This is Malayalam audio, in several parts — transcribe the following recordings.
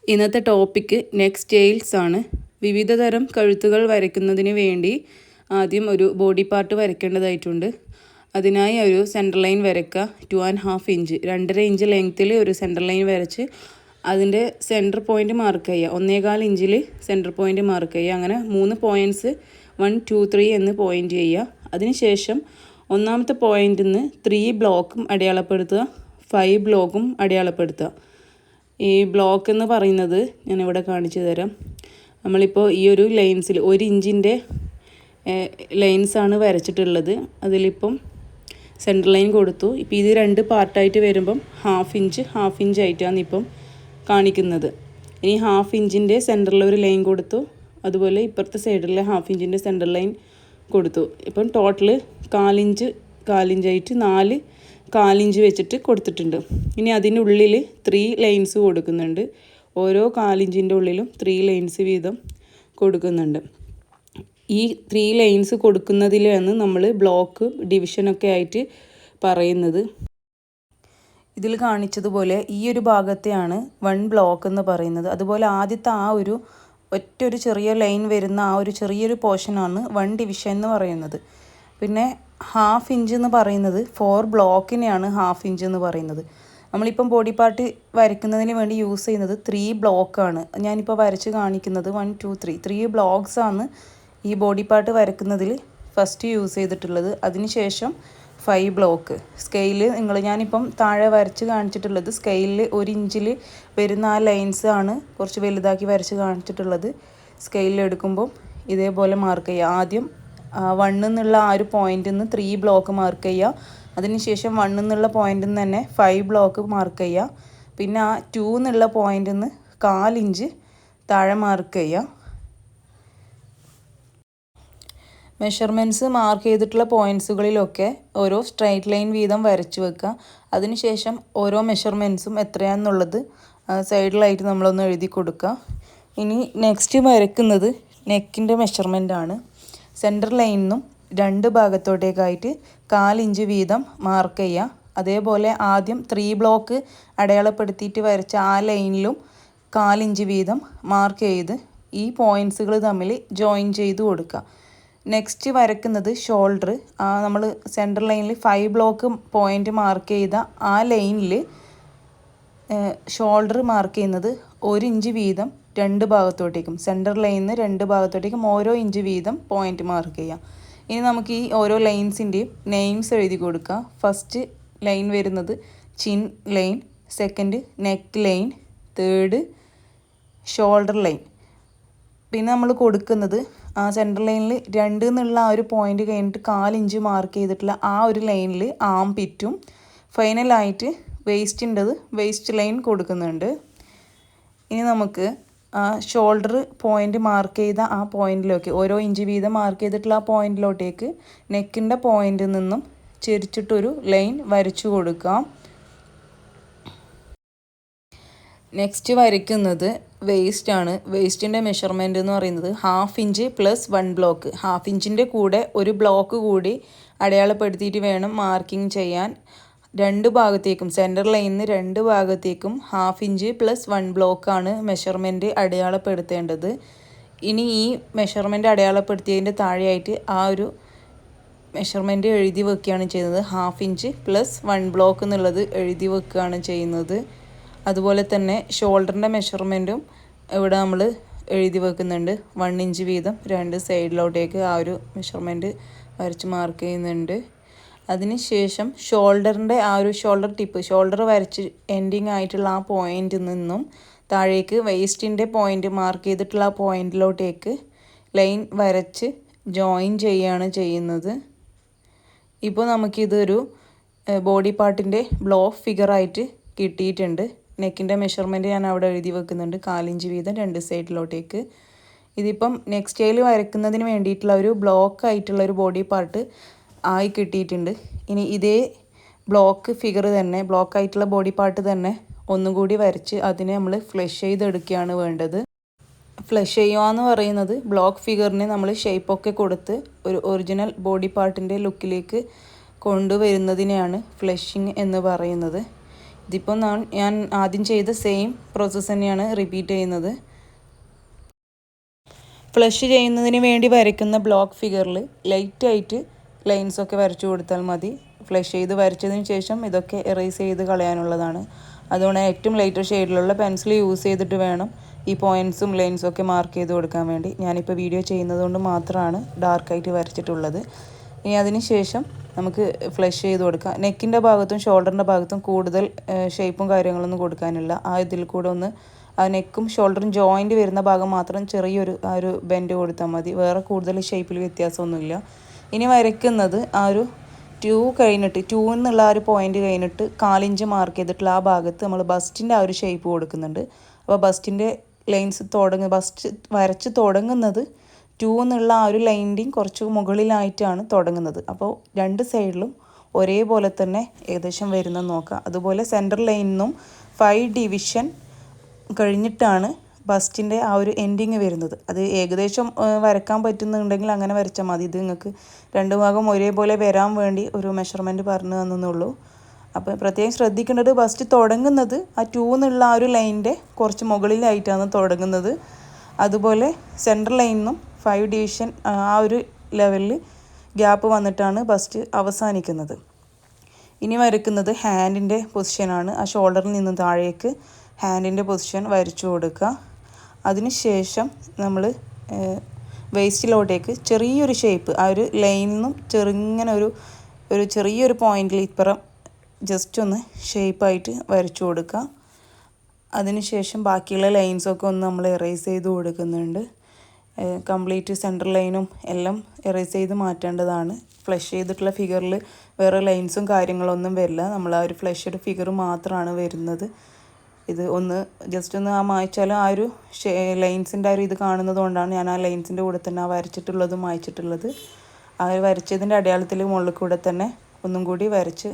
ഇന്നത്തെ ടോപ്പിക്ക് നെക്ക് സ്റ്റൈൽസ് ആണ്. വിവിധ തരം കഴുത്തുകൾ വരയ്ക്കുന്നതിന് വേണ്ടി ആദ്യം ഒരു ബോഡി പാർട്ട് വരയ്ക്കേണ്ടതായിട്ടുണ്ട്. അതിനായി ഒരു സെൻറ്റർ ലൈൻ വരയ്ക്കുക. 2.5 ഇഞ്ച് 2.5 ഇഞ്ച് ലെങ്ത്തിൽ ഒരു സെൻറ്റർ ലൈൻ വരച്ച് അതിൻ്റെ സെൻറ്റർ പോയിൻറ്റ് മാർക്ക് ചെയ്യുക. 1.25 ഇഞ്ചിൽ സെൻറ്റർ പോയിൻറ്റ് മാർക്ക് ചെയ്യുക. അങ്ങനെ 3 പോയിൻറ്റ്സ് 1, 2, 3 എന്ന് പോയിൻറ്റ് ചെയ്യുക. അതിനുശേഷം ഒന്നാമത്തെ പോയിൻറ്റിൽ നിന്ന് 3 ബ്ലോക്കും അടയാളപ്പെടുത്തുക, 5 ബ്ലോക്കും അടയാളപ്പെടുത്തുക. ഈ ബ്ലോക്ക് എന്ന് പറയുന്നത് ഞാനിവിടെ കാണിച്ചു തരാം. നമ്മളിപ്പോൾ ഈ ഒരു ലൈൻസിൽ 1 ഇഞ്ചിൻ്റെ ലൈൻസാണ് വരച്ചിട്ടുള്ളത്. അതിലിപ്പം സെൻറ്റർ ലൈൻ കൊടുത്തു. ഇപ്പോൾ ഇത് 2 പാർട്ടായിട്ട് വരുമ്പം ഹാഫ് ഇഞ്ച് ആയിട്ടാണ് ഇപ്പം കാണിക്കുന്നത്. ഇനി ഹാഫ് ഇഞ്ചിൻ്റെ സെൻറ്ററിൽ ഒരു ലൈൻ കൊടുത്തു. അതുപോലെ ഇപ്പുറത്തെ സൈഡിലെ ഹാഫ് ഇഞ്ചിൻ്റെ സെൻറ്റർ ലൈൻ കൊടുത്തു. ഇപ്പം ടോട്ടൽ 4 ഇഞ്ചായിട്ട് 4 4 വെച്ചിട്ട് കൊടുത്തിട്ടുണ്ട്. ഇനി അതിനുള്ളിൽ 3 ലൈൻസ് കൊടുക്കുന്നുണ്ട്. ഓരോ 4 ഇഞ്ചിൻ്റെ ഉള്ളിലും 3 ലൈൻസ് വീതം കൊടുക്കുന്നുണ്ട്. ഈ 3 ലൈൻസ് കൊടുക്കുന്നതിലാണ് നമ്മൾ ബ്ലോക്ക് ഡിവിഷനൊക്കെ ആയിട്ട് പറയുന്നത്. ഇതിൽ കാണിച്ചതുപോലെ ഈ ഒരു ഭാഗത്തെയാണ് 1 ബ്ലോക്ക് എന്ന് പറയുന്നത്. അതുപോലെ ആദ്യത്തെ ആ ഒരു ഒറ്റൊരു ചെറിയ ലൈൻ വരുന്ന ആ ഒരു ചെറിയൊരു പോർഷനാണ് 1 ഡിവിഷൻ എന്ന് പറയുന്നത്. പിന്നെ ഹാഫ് ഇഞ്ച് എന്ന് പറയുന്നത് 4 ബ്ലോക്കിനെയാണ് ഹാഫ് ഇഞ്ച് എന്ന് പറയുന്നത്. നമ്മളിപ്പം ബോഡി പാർട്ട് വരയ്ക്കുന്നതിന് വേണ്ടി യൂസ് ചെയ്യുന്നത് 3 ബ്ലോക്കാണ്. ഞാനിപ്പോൾ വരച്ച് കാണിക്കുന്നത് 1, 2, 3 ബ്ലോക്സാണ് ഈ ബോഡി പാർട്ട് വരയ്ക്കുന്നതിൽ ഫസ്റ്റ് യൂസ് ചെയ്തിട്ടുള്ളത്. അതിനുശേഷം 5 ബ്ലോക്ക് സ്കെയിൽ ഞാനിപ്പം താഴെ വരച്ച് കാണിച്ചിട്ടുള്ളത് സ്കെയിലിൽ 1 ഇഞ്ചിൽ വരുന്ന ആ ലൈൻസ് ആണ് കുറച്ച് വലുതാക്കി വരച്ച് കാണിച്ചിട്ടുള്ളത്. സ്കെയിലിൽ എടുക്കുമ്പോൾ ഇതേപോലെ മാർക്ക് ചെയ്യുക. ആദ്യം 1 എന്നുള്ള ആ ഒരു പോയിന്റിൽ നിന്ന് 3 ബ്ലോക്ക് മാർക്ക് ചെയ്യുക. അതിനുശേഷം 1 എന്നുള്ള പോയിന്റിൽ നിന്ന് തന്നെ 5 ബ്ലോക്ക് മാർക്ക് ചെയ്യുക. പിന്നെ ആ 2 എന്നുള്ള പോയിന്റിൽ നിന്ന് 1/4 ഇഞ്ച് താഴെ മാർക്ക് ചെയ്യുക. മെഷർമെൻറ്റ്സ് മാർക്ക് ചെയ്തിട്ടുള്ള പോയിൻറ്റ്സുകളിലൊക്കെ ഓരോ സ്ട്രൈറ്റ് ലൈൻ വീതം വരച്ച് വെക്കുക. അതിനുശേഷം ഓരോ മെഷർമെൻറ്റ്സും എത്രയാണെന്നുള്ളത് സൈഡിലായിട്ട് നമ്മളൊന്ന് എഴുതി കൊടുക്കുക. ഇനി നെക്സ്റ്റ് വരയ്ക്കുന്നത് നെക്കിൻ്റെ മെഷർമെൻ്റ് ആണ്. സെൻറ്റർ ലൈനിന്നും 2 ഭാഗത്തോട്ടേക്കായിട്ട് 1/4 ഇഞ്ച് വീതം മാർക്ക് ചെയ്യുക. അതേപോലെ ആദ്യം 3 ബ്ലോക്ക് അടയാളപ്പെടുത്തിയിട്ട് വരച്ച ആ ലൈനിലും 1/4 ഇഞ്ച് വീതം മാർക്ക് ചെയ്ത് ഈ പോയിൻറ്റ്സുകൾ തമ്മിൽ ജോയിൻ ചെയ്ത് കൊടുക്കുക. നെക്സ്റ്റ് വരയ്ക്കുന്നത് ഷോൾഡർ. നമ്മൾ സെൻറ്റർ ലൈനിൽ 5 ബ്ലോക്ക് പോയിൻ്റ് മാർക്ക് ചെയ്ത ആ ലൈനിൽ ഷോൾഡർ മാർക്ക് ചെയ്യുന്നത് 1 ഇഞ്ച് വീതം 2 ഭാഗത്തോട്ടേക്കും സെൻറ്റർ ലൈനിൽ നിന്ന് 2 ഭാഗത്തോട്ടേക്കും ഓരോ ഇഞ്ച് വീതം പോയിൻ്റ് മാർക്ക് ചെയ്യാം. ഇനി നമുക്ക് ഈ ഓരോ ലൈൻസിൻ്റെയും നെയിംസ് എഴുതി കൊടുക്കുക. ഫസ്റ്റ് ലൈൻ വരുന്നത് chin line, second neck line, third shoulder line. പിന്നെ നമ്മൾ കൊടുക്കുന്നത് ആ സെൻറ്റർ ലൈനിൽ 2 എന്നുള്ള ആ ഒരു പോയിൻ്റ് കഴിഞ്ഞിട്ട് 1/4 ഇഞ്ച് മാർക്ക് ചെയ്തിട്ടുള്ള ആ ഒരു ലൈനിൽ ആം പിറ്റും ഫൈനലായിട്ട് വേസ്റ്റ് ലൈൻ കൊടുക്കുന്നുണ്ട്. ഇനി നമുക്ക് ആ ഷോൾഡർ പോയിൻ്റ് മാർക്ക് ചെയ്ത ആ പോയിൻറ്റിലേക്ക് ഓരോ ഇഞ്ച് വീതം മാർക്ക് ചെയ്തിട്ടുള്ള ആ പോയിൻറ്റിലോട്ടേക്ക് നെക്കിൻ്റെ പോയിൻറ്റിൽ നിന്നും ചെരിച്ചിട്ടൊരു ലൈൻ വരച്ചു കൊടുക്കാം. നെക്സ്റ്റ് വരയ്ക്കുന്നത് വേസ്റ്റ് ആണ്. വേസ്റ്റിൻ്റെ മെഷർമെൻറ്റ് എന്ന് പറയുന്നത് ഹാഫ് ഇഞ്ച് + 1 ബ്ലോക്ക്. ഹാഫ് ഇഞ്ചിൻ്റെ കൂടെ ഒരു ബ്ലോക്ക് കൂടി അടയാളപ്പെടുത്തിയിട്ട് വേണം മാർക്കിംഗ് ചെയ്യാൻ. 2 ഭാഗത്തേക്കും സെൻറ്റർ ലൈനിൽ നിന്ന് 2 ഭാഗത്തേക്കും ഹാഫ് ഇഞ്ച് + 1 ബ്ലോക്കാണ് മെഷർമെൻറ്റ് അടയാളപ്പെടുത്തേണ്ടത്. ഇനി ഈ മെഷർമെൻറ്റ് അടയാളപ്പെടുത്തിയതിൻ്റെ താഴെയായിട്ട് ആ ഒരു മെഷർമെൻറ്റ് എഴുതി വെക്കുകയാണ് ചെയ്യുന്നത്. ഹാഫ് ഇഞ്ച് + 1 ബ്ലോക്ക് എന്നുള്ളത് എഴുതി വെക്കുകയാണ് ചെയ്യുന്നത്. അതുപോലെ തന്നെ ഷോൾഡറിൻ്റെ മെഷർമെൻറ്റും ഇവിടെ നമ്മൾ എഴുതി വെക്കുന്നുണ്ട്. 1 ഇഞ്ച് വീതം 2 സൈഡിലോട്ടേക്ക് ആ ഒരു മെഷർമെൻറ്റ് വരച്ച് മാർക്ക് ചെയ്യുന്നുണ്ട്. അതിനുശേഷം ഷോൾഡറിൻ്റെ ആ ഒരു ഷോൾഡർ വരച്ച് എൻഡിങ് ആയിട്ടുള്ള ആ പോയിൻറ്റിൽ നിന്നും താഴേക്ക് വേസ്റ്റിൻ്റെ പോയിൻ്റ് മാർക്ക് ചെയ്തിട്ടുള്ള ആ പോയിൻറ്റിലോട്ടേക്ക് ലൈൻ വരച്ച് ജോയിൻ ചെയ്യുകയാണ് ചെയ്യുന്നത്. ഇപ്പോൾ നമുക്കിതൊരു ബോഡി പാർട്ടിൻ്റെ ബ്ലോക്ക് ഫിഗറായിട്ട് കിട്ടിയിട്ടുണ്ട്. നെക്കിൻ്റെ മെഷർമെൻറ്റ് ഞാൻ അവിടെ എഴുതി വെക്കുന്നുണ്ട്. 1/4 ഇഞ്ച് വീതം 2 സൈഡിലോട്ടേക്ക്. ഇതിപ്പം നെക്ക് സ്റ്റൈൽ വരയ്ക്കുന്നതിന് വേണ്ടിയിട്ടുള്ള ഒരു ബ്ലോക്ക് ആയിട്ടുള്ള ഒരു ബോഡി പാർട്ട് ആയി കിട്ടിയിട്ടുണ്ട്. ഇനി ഇതേ ബ്ലോക്ക് ഫിഗർ തന്നെ ബ്ലോക്ക് ആയിട്ടുള്ള ബോഡി പാർട്ട് തന്നെ ഒന്നുകൂടി വരച്ച് അതിനെ നമ്മൾ ഫ്ലഷ് ചെയ്തെടുക്കുകയാണ് വേണ്ടത്. ഫ്ലഷ് ചെയ്യുക എന്ന് പറയുന്നത് ബ്ലോക്ക് ഫിഗറിന് നമ്മൾ ഷേപ്പൊക്കെ കൊടുത്ത് ഒരു ഒറിജിനൽ ബോഡി പാർട്ടിൻ്റെ ലുക്കിലേക്ക് കൊണ്ടുവരുന്നതിനെയാണ് ഫ്ലഷിങ് എന്ന് പറയുന്നത്. ഇതിപ്പോൾ ഞാൻ ആദ്യം ചെയ്ത സെയിം പ്രോസസ്സ് തന്നെയാണ് റിപ്പീറ്റ് ചെയ്യുന്നത്. ഫ്ലഷ് ചെയ്യുന്നതിന് വേണ്ടി വരയ്ക്കുന്ന ബ്ലോക്ക് ഫിഗറിൽ ലൈറ്റായിട്ട് ലൈൻസൊക്കെ വരച്ചു കൊടുത്താൽ മതി. ഫ്ലഷ് ചെയ്ത് വരച്ചതിന് ശേഷം ഇതൊക്കെ എറേസ് ചെയ്ത് കളയാനുള്ളതാണ്. അതുകൊണ്ട് ഏറ്റവും ലൈറ്റർ ഷെയ്ഡിലുള്ള പെൻസിൽ യൂസ് ചെയ്തിട്ട് വേണം ഈ പോയിൻറ്റ്സും ലൈൻസും ഒക്കെ മാർക്ക് ചെയ്ത് കൊടുക്കാൻ വേണ്ടി. ഞാനിപ്പോൾ വീഡിയോ ചെയ്യുന്നത് കൊണ്ട് മാത്രമാണ് ഡാർക്കായിട്ട് വരച്ചിട്ടുള്ളത്. ഇനി അതിന് ശേഷം നമുക്ക് ഫ്ലഷ് ചെയ്ത് കൊടുക്കാം. നെക്കിൻ്റെ ഭാഗത്തും ഷോൾഡറിൻ്റെ ഭാഗത്തും കൂടുതൽ ഷേപ്പും കാര്യങ്ങളൊന്നും കൊടുക്കാനില്ല. ആ ഇതിൽ കൂടെ ഒന്ന് ആ നെക്കും ഷോൾഡറും ജോയിൻറ്റ് വരുന്ന ഭാഗം മാത്രം ചെറിയൊരു ആ ഒരു ബെൻഡ് കൊടുത്താൽ മതി. വേറെ കൂടുതൽ ഷേപ്പിൽ വ്യത്യാസമൊന്നുമില്ല. ഇനി വരയ്ക്കുന്നത് ആ ഒരു 2 കഴിഞ്ഞിട്ട് 2 എന്നുള്ള ആ ഒരു പോയിൻ്റ് കഴിഞ്ഞിട്ട് 1/4 ഇഞ്ച് മാർക്ക് ചെയ്തിട്ടുള്ള ആ ഭാഗത്ത് നമ്മൾ ബസ്റ്റിൻ്റെ ആ ഒരു ഷേപ്പ് കൊടുക്കുന്നുണ്ട്. അപ്പോൾ ബസ്റ്റിൻ്റെ ലൈൻസ് ബസ്റ്റ് വരച്ച് തുടങ്ങുന്നത് 2 എന്നുള്ള ആ ഒരു ലൈനിൻ്റെയും കുറച്ച് മുകളിലായിട്ടാണ് തുടങ്ങുന്നത്. അപ്പോൾ രണ്ട് സൈഡിലും ഒരേപോലെ തന്നെ ഏകദേശം വരുന്നത് നോക്കുക. അതുപോലെ സെൻറ്റർ ലൈനിൽ നിന്നും 5 ഡിവിഷൻ കഴിഞ്ഞിട്ടാണ് ബസ്റ്റിൻ്റെ ആ ഒരു എൻഡിങ് വരുന്നത്. അത് ഏകദേശം വരക്കാൻ പറ്റുന്നുണ്ടെങ്കിൽ അങ്ങനെ വരച്ചാൽ മതി. ഇത് നിങ്ങൾക്ക് രണ്ട് ഭാഗം ഒരേപോലെ വരാൻ വേണ്ടി ഒരു മെഷർമെൻറ്റ് പറഞ്ഞു തന്നുള്ളൂ. അപ്പോൾ പ്രത്യേകം ശ്രദ്ധിക്കേണ്ടത് ബസ്റ്റ് തുടങ്ങുന്നത് ആ 2 എന്നുള്ള ആ ഒരു ലൈനിൻ്റെ കുറച്ച് മുകളിലായിട്ടാണ് തുടങ്ങുന്നത്. അതുപോലെ സെൻട്രൽ ലൈനിൽ നിന്നും 5 ഡിവിഷൻ ആ ഒരു ലെവലിൽ ഗ്യാപ്പ് വന്നിട്ടാണ് ബസ്റ്റ് അവസാനിക്കുന്നത്. ഇനി വരയ്ക്കുന്നത് ഹാൻഡിൻ്റെ പൊസിഷനാണ്. ആ ഷോൾഡറിൽ നിന്ന് താഴേക്ക് ഹാൻഡിൻ്റെ പൊസിഷൻ വരച്ചു കൊടുക്കുക. അതിനുശേഷം നമ്മൾ വേസ്റ്റിലോട്ടേക്ക് ചെറിയൊരു ഷേപ്പ് ആ ഒരു ലൈനിൽ നിന്നും ചെറുങ്ങനെ ഒരു ചെറിയൊരു പോയിന്റിൽ ഇപ്പുറം ജസ്റ്റ് ഒന്ന് ഷേപ്പായിട്ട് വരച്ചു കൊടുക്കുക. അതിനുശേഷം ബാക്കിയുള്ള ലൈൻസൊക്കെ ഒന്ന് നമ്മൾ എറേസ് ചെയ്ത് കൊടുക്കുന്നുണ്ട്. കംപ്ലീറ്റ് സെൻറ്റർ ലൈനും എല്ലാം എറേസ് ചെയ്ത് മാറ്റേണ്ടതാണ്. ഫ്ലഷ് ചെയ്തിട്ടുള്ള ഫിഗറിൽ വേറെ ലൈൻസും കാര്യങ്ങളൊന്നും വരില്ല. നമ്മൾ ആ ഒരു ഫ്ലഷ്ഡ് ഫിഗർ മാത്രമാണ് വരുന്നത്. ഇത് ഒന്ന് ജസ്റ്റ് ഒന്ന് മായ്ച്ചാലും ആ ഒരു ലൈൻസിൻ്റെ ആ ഒരു ഇത് കാണുന്നത് കൊണ്ടാണ് ഞാൻ ആ ലൈൻസിൻ്റെ കൂടെ തന്നെ ആ വരച്ചിട്ടുള്ളതും മായ്ച്ചിട്ടുള്ളത്. ആ വരച്ചതിൻ്റെ അടയാളത്തിൽ മുകളിൽ കൂടെ തന്നെ ഒന്നും കൂടി വരച്ച്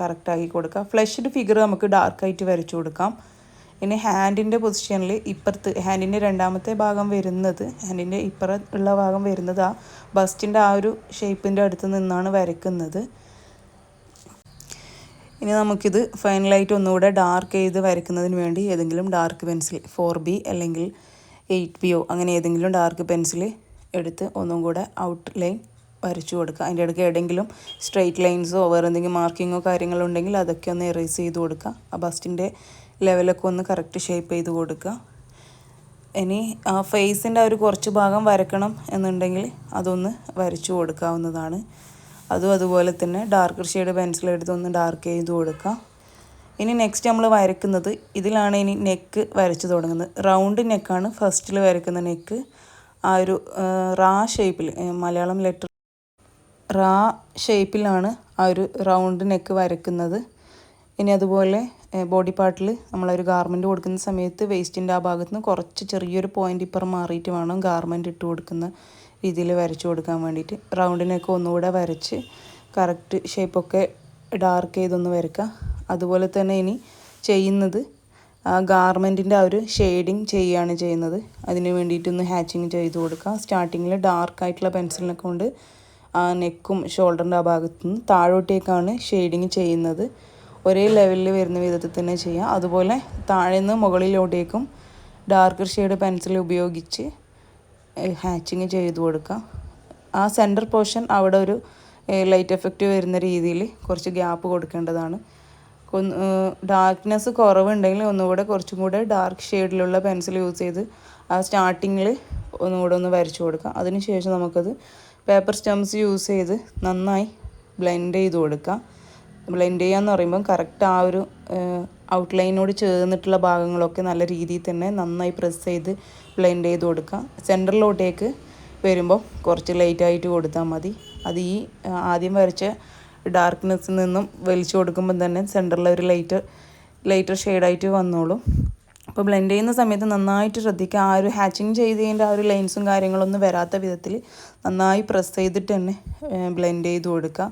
കറക്റ്റാക്കി കൊടുക്കുക. ഫ്ലഷ്ഡ് ഫിഗർ നമുക്ക് ഡാർക്കായിട്ട് വരച്ചു കൊടുക്കാം. ഇനി ഹാൻഡിൻ്റെ പൊസിഷനിൽ ഇപ്പുറത്ത് ഹാൻഡിൻ്റെ രണ്ടാമത്തെ ഭാഗം വരുന്നത് ഹാൻഡിൻ്റെ ഇപ്പുറത്തുള്ള ഭാഗം വരുന്നത് ആ ബസ്റ്റിൻ്റെ ആ ഒരു ഷേപ്പിൻ്റെ അടുത്ത് നിന്നാണ് വരയ്ക്കുന്നത്. ഇനി നമുക്കിത് ഫൈനലായിട്ട് ഒന്നുകൂടെ ഡാർക്ക് ചെയ്ത് വരയ്ക്കുന്നതിന് വേണ്ടി ഏതെങ്കിലും ഡാർക്ക് പെൻസിൽ 4B അല്ലെങ്കിൽ 8B അങ്ങനെ ഏതെങ്കിലും ഡാർക്ക് പെൻസിൽ എടുത്ത് ഒന്നും കൂടെ ഔട്ട് ലൈൻ വരച്ചു കൊടുക്കുക. അതിൻ്റെ ഇടയ്ക്ക് എവിടെയെങ്കിലും സ്ട്രെയിറ്റ് ലൈൻസോ വേറെ എന്തെങ്കിലും മാർക്കിങ്ങോ കാര്യങ്ങളോ ഉണ്ടെങ്കിൽ അതൊക്കെ ഒന്ന് എറേസ് ചെയ്ത് കൊടുക്കുക. ആ ബസ്റ്റിൻ്റെ ലെവലൊക്കെ ഒന്ന് കറക്റ്റ് ഷേപ്പ് ചെയ്ത് കൊടുക്കുക. ഇനി ആ ഫേസിൻ്റെ ഒരു കുറച്ച് ഭാഗം വരക്കണം എന്നുണ്ടെങ്കിൽ അതൊന്ന് വരച്ചു കൊടുക്കാവുന്നതാണ്. അതും അതുപോലെ തന്നെ ഡാർക്കർ ഷെയ്ഡ് പെൻസിൽ എടുത്ത് ഒന്ന് ഡാർക്ക് ചെയ്ത് കൊടുക്കുക. ഇനി നെക്സ്റ്റ് നമ്മൾ വരയ്ക്കുന്നത് ഇതിലാണ് ഇനി നെക്ക് വരച്ച് തുടങ്ങുന്നത്. റൗണ്ട് നെക്കാണ് ഫസ്റ്റിൽ വരയ്ക്കുന്ന നെക്ക്. ആ ഒരു റാ ഷേപ്പിൽ മലയാളം ലെറ്റർ റാ ഷേപ്പിലാണ് ആ ഒരു റൗണ്ട് നെക്ക് വരയ്ക്കുന്നത്. ഇനി അതുപോലെ ബോഡി പാർട്ടിൽ നമ്മളൊരു ഗാർമെൻറ്റ് കൊടുക്കുന്ന സമയത്ത് വേസ്റ്റിൻ്റെ ആ ഭാഗത്ത് നിന്ന് കുറച്ച് ചെറിയൊരു പോയിൻ്റ് ഇപ്പുറം മാറിയിട്ട് വേണം ഗാർമെൻറ്റ് ഇട്ട് കൊടുക്കുന്ന രീതിയിൽ വരച്ചു കൊടുക്കാൻ വേണ്ടിയിട്ട്. റൗണ്ടിനൊക്കെ ഒന്നുകൂടെ വരച്ച് കറക്റ്റ് ഷേപ്പൊക്കെ ഡാർക്ക് ചെയ്തൊന്ന് വരയ്ക്കുക. അതുപോലെ തന്നെ ഇനി ചെയ്യുന്നത് ആ ഗാർമെൻറ്റിൻ്റെ ആ ഒരു ഷെയ്ഡിങ് ചെയ്യുകയാണ് ചെയ്യുന്നത്. അതിന് വേണ്ടിയിട്ടൊന്ന് ഹാച്ചിങ് ചെയ്ത് കൊടുക്കുക. സ്റ്റാർട്ടിങ്ങിൽ ഡാർക്കായിട്ടുള്ള പെൻസിലിനെ കൊണ്ട് ആ നെക്കും ഷോൾഡറിൻ്റെ ആ ഭാഗത്തു നിന്ന് താഴോട്ടേക്കാണ് ഷെയ്ഡിങ് ചെയ്യുന്നത്. ഒരേ ലെവലിൽ വരുന്ന വിധത്തിൽ തന്നെ ചെയ്യാം. അതുപോലെ താഴെ നിന്ന് മുകളിലോട്ടേക്കും ഡാർക്കർ ഷെയ്ഡ് പെൻസിൽ ഉപയോഗിച്ച് ഹാച്ചിങ് ചെയ്ത് കൊടുക്കുക. ആ സെൻറ്റർ പോർഷൻ അവിടെ ഒരു ലൈറ്റ് എഫക്റ്റ് വരുന്ന രീതിയിൽ കുറച്ച് ഗ്യാപ്പ് കൊടുക്കേണ്ടതാണ്. ഡാർക്ക്നെസ് കുറവുണ്ടെങ്കിൽ ഒന്നുകൂടെ കുറച്ചും കൂടെ ഡാർക്ക് ഷെയ്ഡിലുള്ള പെൻസിൽ യൂസ് ചെയ്ത് ആ സ്റ്റാർട്ടിങ്ങിൽ ഒന്നുകൂടെ ഒന്ന് വരച്ചു കൊടുക്കുക. അതിനുശേഷം നമുക്കത് പേപ്പർ സ്റ്റംസ് യൂസ് ചെയ്ത് നന്നായി ബ്ലെൻഡ് ചെയ്ത് കൊടുക്കുക. ബ്ലെൻഡ് ചെയ്യാന്ന് പറയുമ്പം കറക്റ്റ് ആ ഒരു ഔട്ട്ലൈനോട് ചേർന്നിട്ടുള്ള ഭാഗങ്ങളൊക്കെ നല്ല രീതിയിൽ തന്നെ നന്നായി പ്രസ് ചെയ്ത് ബ്ലെൻഡ് ചെയ്ത് കൊടുക്കുക. സെൻറ്ററിലോട്ടേക്ക് വരുമ്പോൾ കുറച്ച് ലൈറ്റായിട്ട് കൊടുത്താൽ മതി. അത് ഈ ആദ്യം വരച്ച ഡാർക്ക്നെസ്സിൽ നിന്നും വലിച്ചു കൊടുക്കുമ്പം തന്നെ സെൻറ്ററിൽ ഒരു ലൈറ്റർ ഷെയ്ഡായിട്ട് വന്നോളും. അപ്പോൾ ബ്ലെൻഡ് ചെയ്യുന്ന സമയത്ത് നന്നായിട്ട് ശ്രദ്ധിക്കുക. ആ ഒരു ഹാച്ചിങ് ചെയ്തതിൻ്റെ ആ ഒരു ലൈൻസും കാര്യങ്ങളൊന്നും വരാത്ത വിധത്തിൽ നന്നായി പ്രസ് ചെയ്തിട്ട് തന്നെ ബ്ലെൻഡ് ചെയ്ത് കൊടുക്കുക.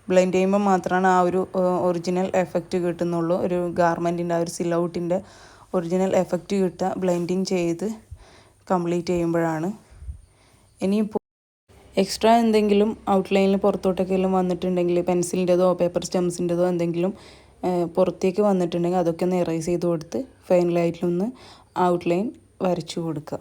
ബ്ലെൻഡ് ചെയ്യുമ്പോൾ മാത്രമാണ് ആ ഒരു ഒറിജിനൽ എഫക്റ്റ് കിട്ടുന്നുള്ളൂ. ഒരു ഗാർമെൻറ്റിൻ്റെ ആ ഒരു സിലൗട്ടിൻ്റെ ഒറിജിനൽ എഫക്റ്റ് കിട്ടുക ബ്ലെൻഡിങ് ചെയ്ത് കംപ്ലീറ്റ് ചെയ്യുമ്പോഴാണ്. ഇനിയിപ്പോൾ എക്സ്ട്രാ എന്തെങ്കിലും ഔട്ട്ലൈനിൽ പുറത്തോട്ടൊക്കെ എല്ലാം വന്നിട്ടുണ്ടെങ്കിൽ പെൻസിലിൻ്റെതോ പേപ്പർ സ്റ്റംസിൻ്റെതോ എന്തെങ്കിലും പുറത്തേക്ക് വന്നിട്ടുണ്ടെങ്കിൽ അതൊക്കെ ഒന്ന് എറേസ് ചെയ്ത് കൊടുത്ത് ഫൈനലായിട്ടൊന്ന് ഔട്ട്ലൈൻ വരച്ചു കൊടുക്കുക.